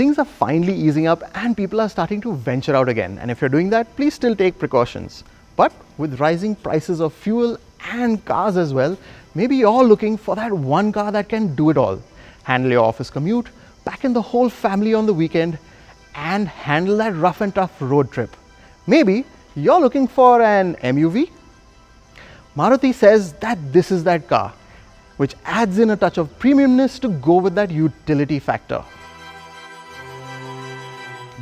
Things are finally easing up and people are starting to venture out again. And if you're doing that, please still take precautions. But with rising prices of fuel and cars as well, maybe you're looking for that one car that can do it all. Handle your office commute, pack in the whole family on the weekend, and handle that rough and tough road trip. Maybe you're looking for an MUV. Maruti says that this is that car, which adds in a touch of premiumness to go with that utility factor.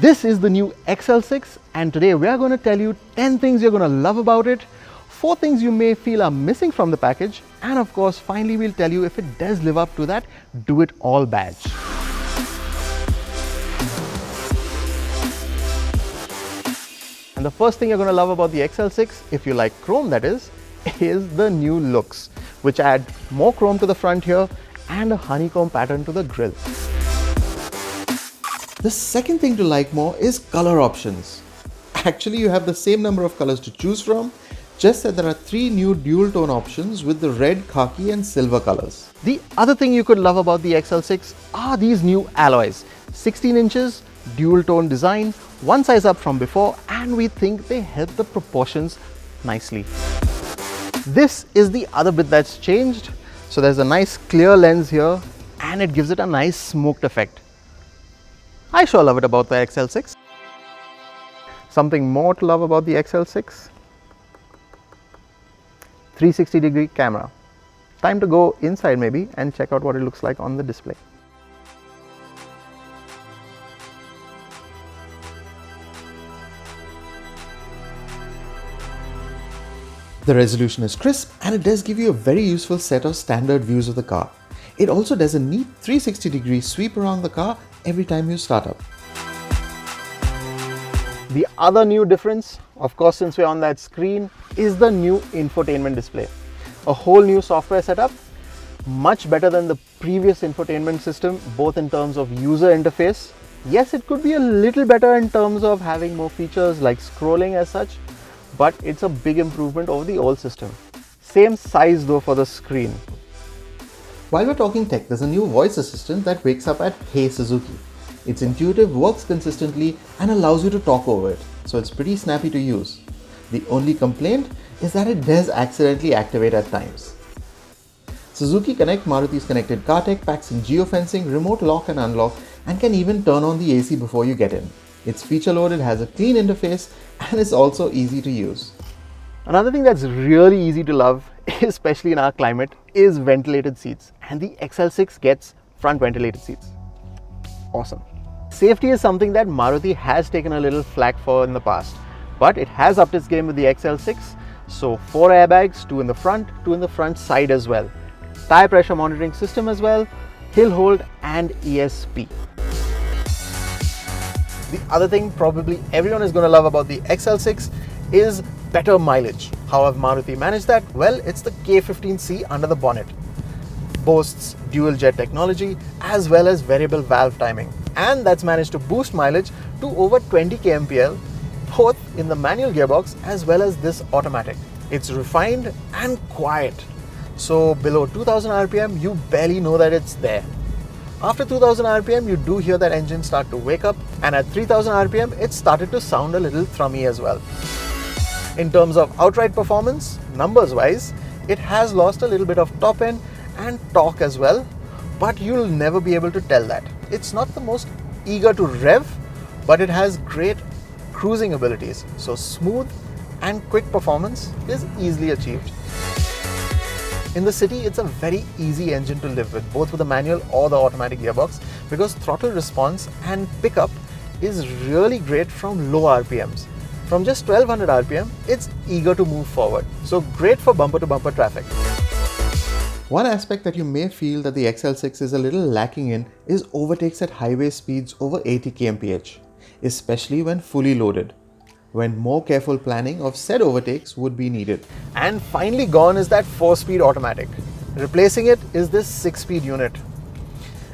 This is the new XL6, and today we are going to tell you 10 things you're going to love about it, 4 things you may feel are missing from the package, and of course, finally we'll tell you if it does live up to that do it all badge. And the first thing you're going to love about the XL6, if you like chrome that is the new looks, which add more chrome to the front here and a honeycomb pattern to the grille. The second thing to like more is color options. Actually, you have the same number of colors to choose from, just that there are 3 new dual tone options with the red, khaki and silver colors. The other thing you could love about the XL6 are these new alloys. 16 inches, dual tone design, one size up from before, and we think they help the proportions nicely. This is the other bit that's changed. So there's a nice clear lens here and it gives it a nice smoked effect. I sure love it about the XL6. Something more to love about the XL6. 360-degree camera. Time to go inside maybe and check out what it looks like on the display. The resolution is crisp and it does give you a very useful set of standard views of the car. It also does a neat 360-degree sweep around the car every time you start up. The other new difference, of course since we're on that screen, is the new infotainment display. A whole new software setup, much better than the previous infotainment system, both in terms of user interface. Yes, it could be a little better in terms of having more features like scrolling as such, but it's a big improvement over the old system. Same size though for the screen. While we're talking tech, there's a new voice assistant that wakes up at Hey Suzuki. It's intuitive, works consistently and allows you to talk over it, so it's pretty snappy to use. The only complaint is that it does accidentally activate at times. Suzuki Connect, Maruti's connected car tech, packs in geofencing, remote lock and unlock, and can even turn on the AC before you get in. It's feature loaded, has a clean interface and is also easy to use. Another thing that's really easy to love, especially in our climate, is ventilated seats, and the XL6 gets front ventilated seats. Awesome. Safety is something that Maruti has taken a little flack for in the past, but it has upped its game with the XL6. So 4 airbags, 2 in the front, 2 in the front side as well. Tire pressure monitoring system as well, hill hold and ESP. The other thing probably everyone is going to love about the XL6 is better mileage. How have Maruti managed that? Well, it's the K15C under the bonnet. Boasts dual jet technology as well as variable valve timing, and that's managed to boost mileage to over 20 kmpl, both in the manual gearbox as well as this automatic. It's refined and quiet, so below 2000 rpm you barely know that it's there. After 2000 rpm you do hear that engine start to wake up, and at 3000 rpm it started to sound a little thrummy as well. In terms of outright performance, numbers wise, it has lost a little bit of top end and torque as well, but you'll never be able to tell that. It's not the most eager to rev, but it has great cruising abilities, so smooth and quick performance is easily achieved. In the city, it's a very easy engine to live with, both with the manual or the automatic gearbox, because throttle response and pickup is really great from low RPMs. From just 1200 RPM, it's eager to move forward, so great for bumper-to-bumper traffic. One aspect that you may feel that the XL6 is a little lacking in is overtakes at highway speeds over 80 kmph, especially when fully loaded, when more careful planning of said overtakes would be needed. And finally gone is that 4-speed automatic. Replacing it is this 6-speed unit.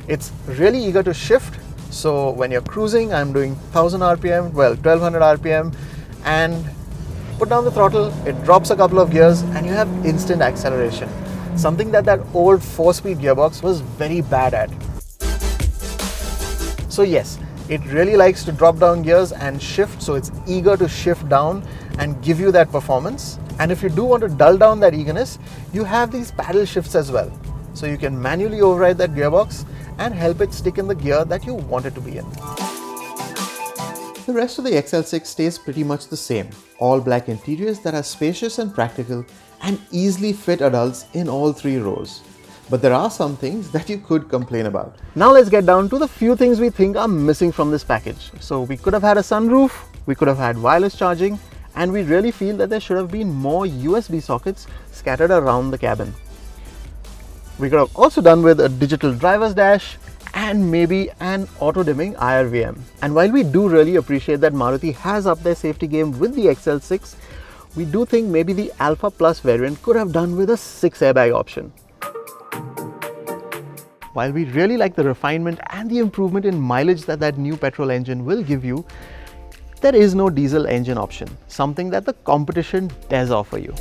It's really eager to shift, so when you're cruising, I'm doing 1000 RPM, well 1200 RPM, and put down the throttle, it drops a couple of gears and you have instant acceleration. Something that old 4-speed gearbox was very bad at. So yes, It really likes to drop down gears and shift, so it's eager to shift down and give you that performance. And if you do want to dull down that eagerness, you have these paddle shifts as well. So you can manually override that gearbox and help it stick in the gear that you want it to be in. The rest of the XL6 stays pretty much the same. All black interiors that are spacious and practical and easily fit adults in all 3 rows. But there are some things that you could complain about. Now let's get down to the few things we think are missing from this package. So we could have had a sunroof, we could have had wireless charging, and we really feel that there should have been more USB sockets scattered around the cabin. We could have also done with a digital driver's dash and maybe an auto-dimming IRVM. And while we do really appreciate that Maruti has upped their safety game with the XL6, we do think maybe the Alpha Plus variant could have done with a 6 airbag option. While we really like the refinement and the improvement in mileage that that new petrol engine will give you, there is no diesel engine option, something that the competition does offer you.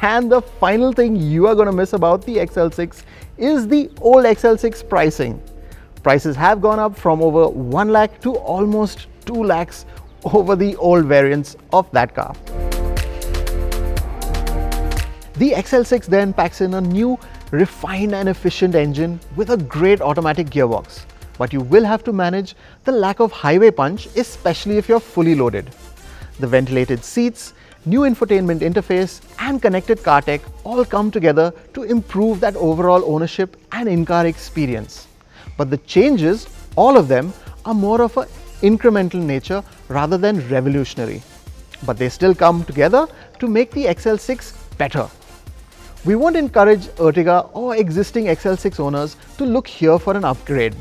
And the final thing you are going to miss about the XL6 is the old XL6 pricing. Prices have gone up from over 1 lakh to almost 2 lakhs over the old variants of that car. The XL6 then packs in a new, refined and efficient engine with a great automatic gearbox. But you will have to manage the lack of highway punch, especially if you're fully loaded. The ventilated seats, new infotainment interface and connected car tech all come together to improve that overall ownership and in-car experience. But the changes, all of them, are more of an incremental nature rather than revolutionary. But they still come together to make the XL6 better. We won't encourage Ertiga or existing XL6 owners to look here for an upgrade.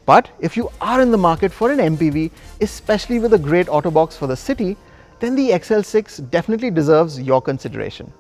But if you are in the market for an MPV, especially with a great auto box for the city, then the XL6 definitely deserves your consideration.